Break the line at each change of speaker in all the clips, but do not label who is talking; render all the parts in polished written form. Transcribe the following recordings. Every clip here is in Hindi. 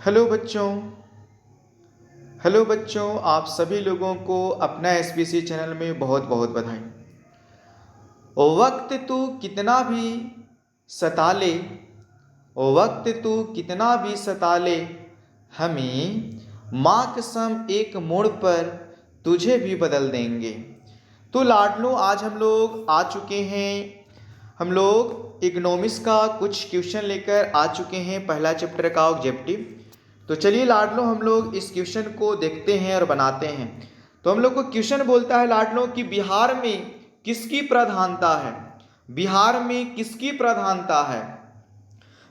हेलो बच्चों। हेलो बच्चों, आप सभी लोगों को अपना एसबीसी चैनल में बहुत बहुत बधाई। वक्त तू कितना भी सता ले, वक्त तू कितना भी सता ले, हमें माँ कसम एक मोड़ पर तुझे भी बदल देंगे। तो लाडलो, आज हम लोग आ चुके हैं, हम लोग इकोनॉमिक्स का कुछ क्वेश्चन लेकर आ चुके हैं, पहला चैप्टर का ऑब्जेक्टिव। तो चलिए लाडलो, हम लोग इस क्वेश्चन को देखते हैं और बनाते हैं। तो हम लोग को क्वेश्चन बोलता है लाडलो कि बिहार में किसकी प्रधानता है। बिहार में किसकी प्रधानता है,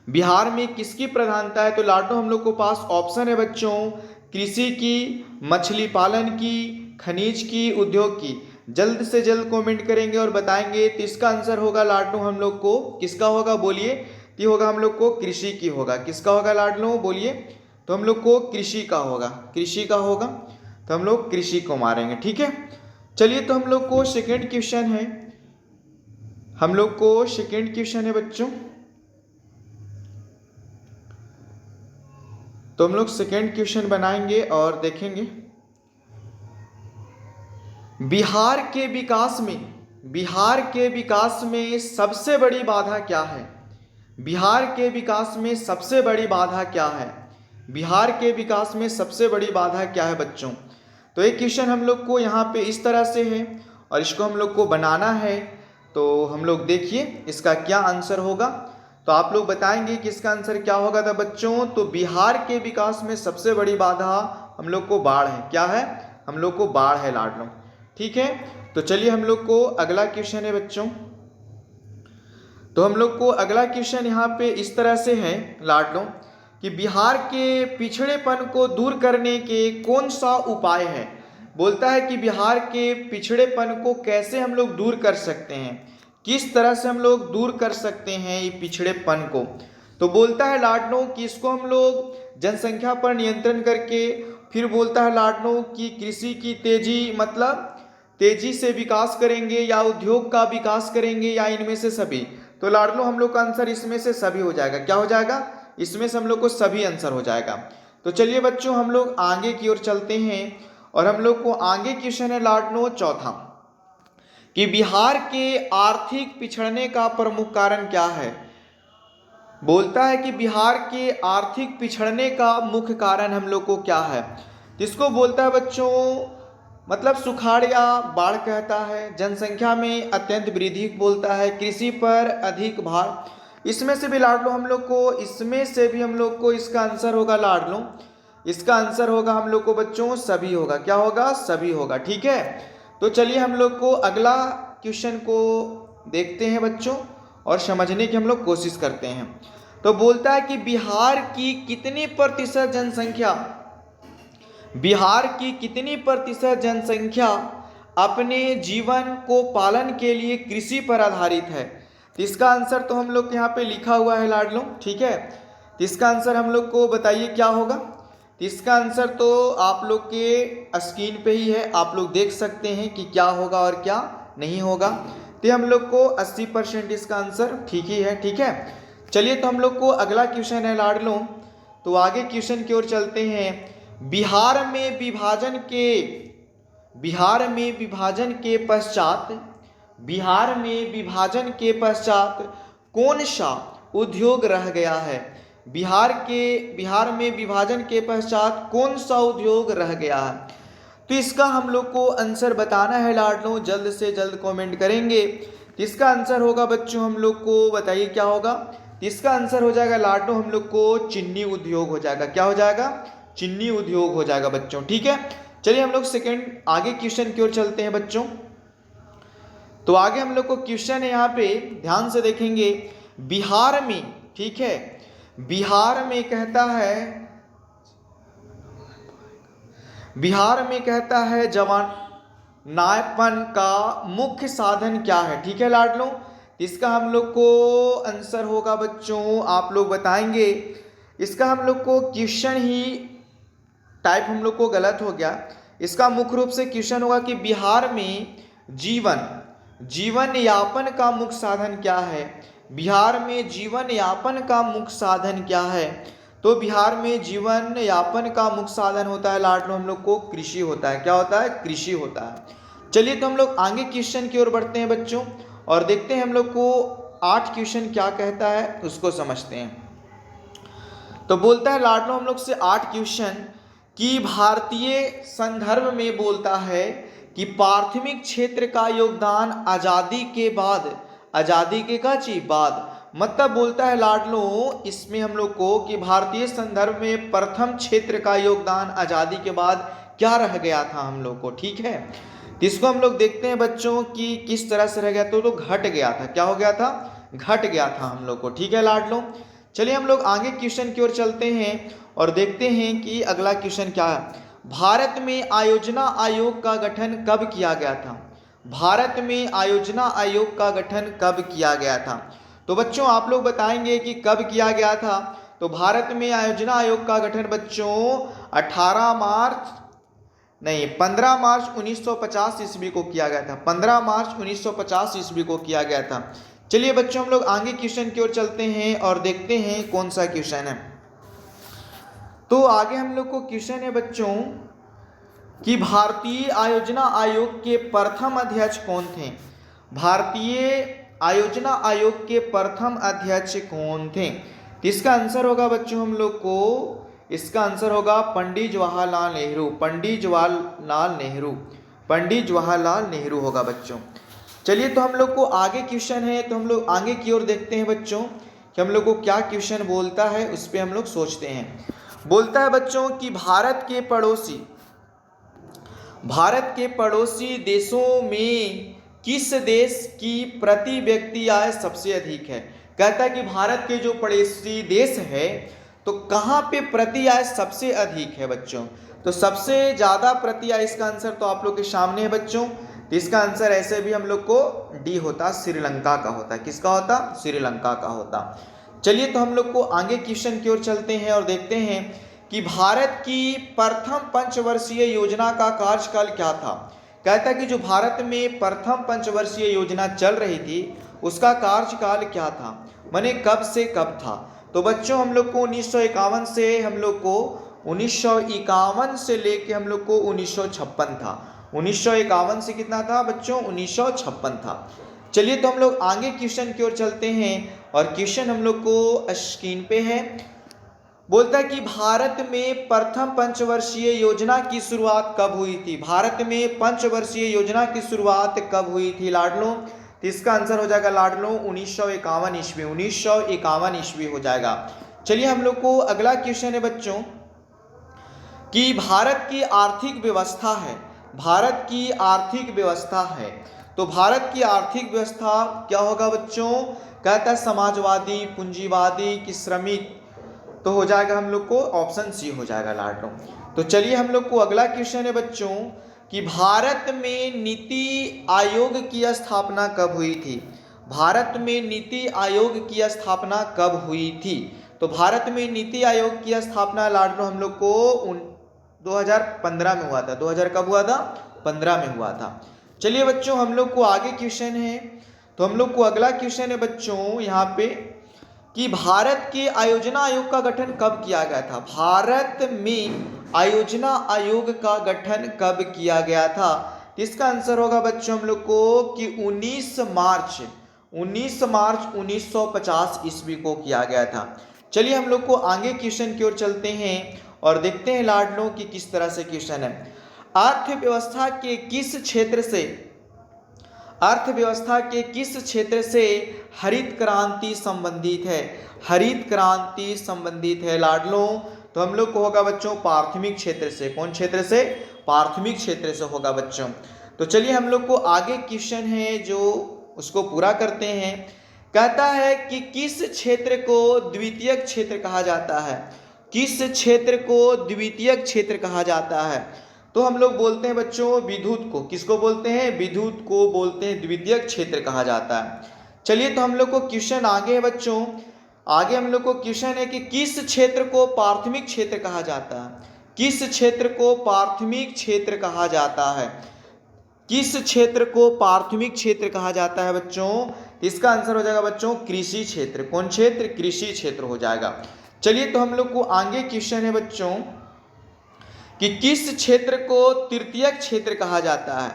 बिहार में किसकी प्रधानता है। तो लाडलो हम लोग को पास ऑप्शन है बच्चों, कृषि की, मछली पालन की, खनिज की, उद्योग की। जल्द से जल्द कमेंट करेंगे और बताएंगे। तो इसका आंसर होगा लाडलो हम लोग को किसका होगा, बोलिए। तो होगा हम लोग को कृषि की होगा। किसका होगा लाडलो, बोलिए। तो हम लोग को कृषि का होगा, कृषि का होगा। तो हम लोग कृषि को मारेंगे, ठीक है। चलिए, तो हम लोग को सेकेंड क्वेश्चन है, हम लोग को सेकेंड क्वेश्चन है बच्चों। तो हम लोग सेकेंड क्वेश्चन बनाएंगे और देखेंगे बिहार के विकास में, बिहार के विकास में सबसे बड़ी बाधा क्या है। बिहार के विकास में सबसे बड़ी बाधा क्या है, बिहार के विकास में सबसे बड़ी बाधा क्या है बच्चों। तो एक क्वेश्चन हम लोग को यहाँ पे इस तरह से है और इसको हम लोग को बनाना है। तो हम लोग देखिए इसका क्या आंसर होगा। तो आप लोग बताएंगे कि इसका आंसर क्या होगा था बच्चों। तो बिहार के विकास में सबसे बड़ी बाधा हम लोग को बाढ़ है। क्या है, हम लोग को बाढ़ है लाडलो, ठीक है। तो चलिए हम लोग को अगला क्वेश्चन है बच्चों। तो हम लोग को अगला क्वेश्चन यहाँ पे इस तरह से है लाडलो कि बिहार के पिछड़ेपन को दूर करने के कौन सा उपाय है। बोलता है कि बिहार के पिछड़ेपन को कैसे हम लोग दूर कर सकते हैं, किस तरह से हम लोग दूर कर सकते हैं ये पिछड़ेपन को। तो बोलता है लाडलो कि इसको हम लोग जनसंख्या पर नियंत्रण करके, फिर बोलता है लाडलो कि कृषि की तेजी, मतलब तेजी से विकास करेंगे, या उद्योग का विकास करेंगे, या इनमें से सभी। तो लाडलो हम लोग का आंसर इसमें से सभी हो जाएगा। क्या हो जाएगा, इसमें से हम लोग को सभी आंसर हो जाएगा। तो चलिए बच्चों हम लोग आगे की ओर चलते हैं और हम लोग को आगे क्वेश्चन है लाडलो चौथा कि बिहार के आर्थिक पिछड़ने का प्रमुख कारण क्या है। बोलता है कि बिहार के आर्थिक पिछड़ने का मुख्य कारण हम लोग को क्या है। जिसको बोलता है बच्चों, मतलब सुखाड़ या बाढ़ कहता है, जनसंख्या में अत्यंत वृद्धि बोलता है, कृषि पर अधिक भार। इसमें से भी लाडलो हम लोग को, इसमें से भी हम लोग को इसका आंसर होगा लाडलो, इसका आंसर होगा हम लोग को बच्चों सभी होगा। क्या होगा, सभी होगा, ठीक है। तो चलिए हम लोग को अगला क्वेश्चन को देखते हैं बच्चों और समझने की हम लोग कोशिश करते हैं। तो बोलता है कि बिहार की कितनी प्रतिशत जनसंख्या, बिहार की कितनी प्रतिशत जनसंख्या अपने जीवन को पालन के लिए कृषि पर आधारित है। तो इसका आंसर तो हम लोग के यहाँ पे लिखा हुआ है लाडलो, ठीक है। तो इसका आंसर हम लोग को बताइए क्या होगा। तो इसका आंसर तो आप लोग के स्क्रीन पे ही है, आप लोग देख सकते हैं कि क्या होगा और क्या नहीं होगा। तो हम लोग को 80% इसका आंसर ठीक ही है, ठीक है। चलिए, तो हम लोग को अगला क्वेश्चन है लाडलो। तो आगे क्वेश्चन की ओर चलते हैं। बिहार में विभाजन के, बिहार में विभाजन के पश्चात, बिहार में विभाजन के पश्चात कौन सा उद्योग रह गया है। बिहार में विभाजन के पश्चात कौन सा उद्योग रह गया है। तो इसका हम लोग को आंसर बताना है लाडलो, जल्द से जल्द कमेंट करेंगे। इसका आंसर होगा बच्चों हम लोग को, बताइए क्या होगा। इसका आंसर हो जाएगा लाडलो हम लोग को चीनी उद्योग हो जाएगा। क्या हो जाएगा, चीनी उद्योग हो जाएगा बच्चों, ठीक है। चलिए हम लोग सेकंड आगे क्वेश्चन की ओर चलते हैं बच्चों। तो आगे हम लोग को क्वेश्चन है यहाँ पे, ध्यान से देखेंगे। बिहार में, ठीक है, बिहार में कहता है, बिहार में कहता है जवानापन का मुख्य साधन क्या है। ठीक है लाडलो, इसका हम लोग को आंसर होगा बच्चों, आप लोग बताएंगे। इसका हम लोग को क्वेश्चन ही टाइप हम लोग को गलत हो गया। इसका मुख्य रूप से क्वेश्चन होगा कि बिहार में जीवन यापन का मुख्य साधन क्या है। बिहार में जीवन यापन का मुख्य साधन क्या है। तो बिहार में जीवन यापन का मुख्य साधन होता है लाडलो हम लोग को कृषि होता है। क्या होता है? कृषि होता है। चलिए तो हम लोग आगे क्वेश्चन की ओर बढ़ते हैं बच्चों, और देखते हैं हम लोग को 8 क्वेश्चन क्या कहता है उसको समझते हैं। तो बोलता है लाडलो हम लोग से 8 क्वेश्चन कि भारतीय संदर्भ में बोलता है कि प्राथमिक क्षेत्र का योगदान आजादी के बाद, आजादी के का चीज बाद, मतलब बोलता है लाडलो इसमें हम लोग को कि भारतीय संदर्भ में प्रथम क्षेत्र का योगदान आजादी के बाद क्या रह गया था हम लोग को। ठीक है, तो इसको हम लोग देखते हैं बच्चों कि किस तरह से रह गया। तो घट गया था। क्या हो गया था? घट गया था हम लोग को। ठीक है लाडलो, चलिए हम लोग आगे क्वेश्चन की ओर चलते हैं और देखते हैं कि अगला क्वेश्चन क्या है। भारत में आयोजना आयोग का गठन कब किया गया था? भारत में आयोजना आयोग का गठन कब किया गया था? तो बच्चों आप लोग बताएंगे कि कब किया गया था। तो भारत में आयोजना आयोग का गठन बच्चों 15 मार्च 1950 ईस्वी को किया गया था। 15 मार्च 1950 ईस्वी को किया गया था। चलिए बच्चों हम लोग आगे क्वेश्चन की ओर चलते हैं और देखते हैं कौन सा क्वेश्चन है। तो आगे हम लोग को क्वेश्चन है बच्चों कि भारतीय आयोजना आयोग के प्रथम अध्यक्ष कौन थे? भारतीय आयोजना आयोग के प्रथम अध्यक्ष कौन थे? तो इसका आंसर होगा बच्चों हम लोग को, इसका आंसर होगा पंडित जवाहरलाल नेहरू। पंडित जवाहरलाल नेहरू, पंडित जवाहरलाल नेहरू होगा बच्चों। चलिए तो हम लोग को आगे क्वेश्चन है, तो हम लोग आगे की ओर देखते हैं बच्चों कि हम लोग को क्या क्वेश्चन बोलता है, उस पर हम लोग सोचते हैं। बोलता है बच्चों कि भारत के पड़ोसी देशों में किस देश की प्रति व्यक्ति आय सबसे अधिक है? कहता है कि भारत के जो पड़ोसी देश है तो कहाँ पे प्रति आय सबसे अधिक है बच्चों? तो सबसे ज़्यादा प्रति आय, इसका आंसर तो आप लोग के सामने है बच्चों। तो इसका आंसर ऐसे भी हम लोग को डी होता, श्रीलंका का होता। किसका होता? श्रीलंका का होता। चलिए तो हम लोग को आगे क्वेश्चन की ओर चलते हैं और देखते हैं कि भारत की प्रथम पंचवर्षीय योजना का कार्यकाल क्या था? कहता है कि जो भारत में प्रथम पंचवर्षीय योजना चल रही थी उसका कार्यकाल क्या था, माने कब से कब था? तो बच्चों हम लोग को 1951 से हम लोग को 1951 से लेके हम लोग को 1956 था। 1951 से कितना था बच्चों? 1956 था। चलिए तो हम लोग आगे क्वेश्चन की ओर चलते हैं और क्वेश्चन हम लोग को स्क्रीन पे है। बोलता है कि भारत में प्रथम पंचवर्षीय योजना की शुरुआत कब हुई थी? भारत में पंचवर्षीय योजना की शुरुआत कब हुई थी लाडलो? तो इसका आंसर हो जाएगा लाडलो 1951 ईस्वी। 1951 ईस्वी हो जाएगा। चलिए हम लोग को अगला क्वेश्चन है बच्चों कि भारत की आर्थिक व्यवस्था है, भारत की आर्थिक व्यवस्था है, तो भारत की आर्थिक व्यवस्था क्या होगा बच्चों? कहता है समाजवादी, पूंजीवादी कि श्रमिक? तो हो जाएगा हम लोग को ऑप्शन सी हो जाएगा लाडलो। तो चलिए हम लोग को अगला क्वेश्चन है बच्चों कि भारत में नीति आयोग की स्थापना कब हुई थी? भारत में नीति आयोग की स्थापना कब हुई थी? तो भारत में नीति आयोग की स्थापना लाडलो हम लोग को 2015 में हुआ था। 2000 कब हुआ था? 15 में हुआ था। चलिए बच्चों हम लोग को आगे क्वेश्चन है, तो हम लोग को अगला क्वेश्चन है बच्चों यहाँ पे कि भारत के आयोजना आयोग का गठन कब किया गया था? भारत में आयोजना आयोग का गठन कब किया गया था? इसका आंसर होगा बच्चों हम लोग को कि 19 मार्च 1950 ईस्वी को किया गया था। चलिए हम लोग को आगे क्वेश्चन की ओर चलते हैं और देखते हैं लाडलो कि किस तरह से क्वेश्चन है। अर्थव्यवस्था के किस क्षेत्र से हरित क्रांति संबंधित है? हरित क्रांति संबंधित है लाडलो। तो हम लोग को होगा बच्चों प्राथमिक क्षेत्र से। कौन क्षेत्र से? प्राथमिक क्षेत्र से होगा बच्चों। तो चलिए हम लोग को आगे क्वेश्चन है जो उसको पूरा करते हैं। कहता है कि किस क्षेत्र को द्वितीय क्षेत्र कहा जाता है? किस क्षेत्र को द्वितीय क्षेत्र कहा जाता है? तो हम लोग बोलते हैं बच्चों विद्युत को। किसको बोलते हैं? विद्युत को बोलते हैं द्वितीय क्षेत्र कहा जाता है। चलिए तो हम लोग को क्वेश्चन आगे है बच्चों, आगे हम लोग को क्वेश्चन है कि किस क्षेत्र को प्राथमिक क्षेत्र कहा जाता है? किस क्षेत्र को प्राथमिक क्षेत्र कहा जाता है? किस क्षेत्र को प्राथमिक क्षेत्र कहा जाता है बच्चों? इसका आंसर हो जाएगा बच्चों कृषि क्षेत्र। कौन क्षेत्र? कृषि क्षेत्र हो जाएगा। चलिए तो हम लोग को आगे क्वेश्चन है बच्चों कि किस क्षेत्र को तृतीयक क्षेत्र कहा जाता है।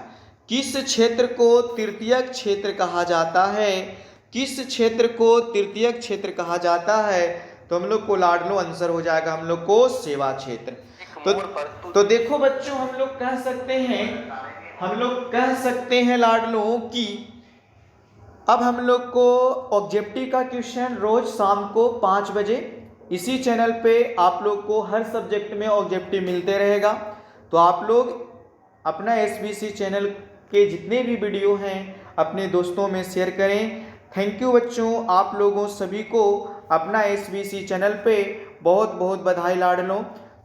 किस क्षेत्र को तृतीयक क्षेत्र कहा जाता है। किस क्षेत्र को तृतीयक क्षेत्र कहा जाता है। तो हम लोग को लाडलो आंसर हो जाएगा हम लोग को सेवा क्षेत्र। तो देखो बच्चों हम लोग कह सकते हैं लाडलो कि अब हम लोग को ऑब्जेक्टिव का क्वेश्चन रोज शाम को 5 बजे इसी चैनल पे आप लोग को हर सब्जेक्ट में ऑब्जेक्टिव मिलते रहेगा। तो आप लोग अपना एसबीसी चैनल के जितने भी वीडियो हैं अपने दोस्तों में शेयर करें। थैंक यू बच्चों, आप लोगों सभी को अपना एसबीसी चैनल पे बहुत बहुत बधाई लाडलो।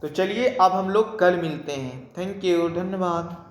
तो चलिए अब हम लोग कल मिलते हैं। थैंक यू, धन्यवाद।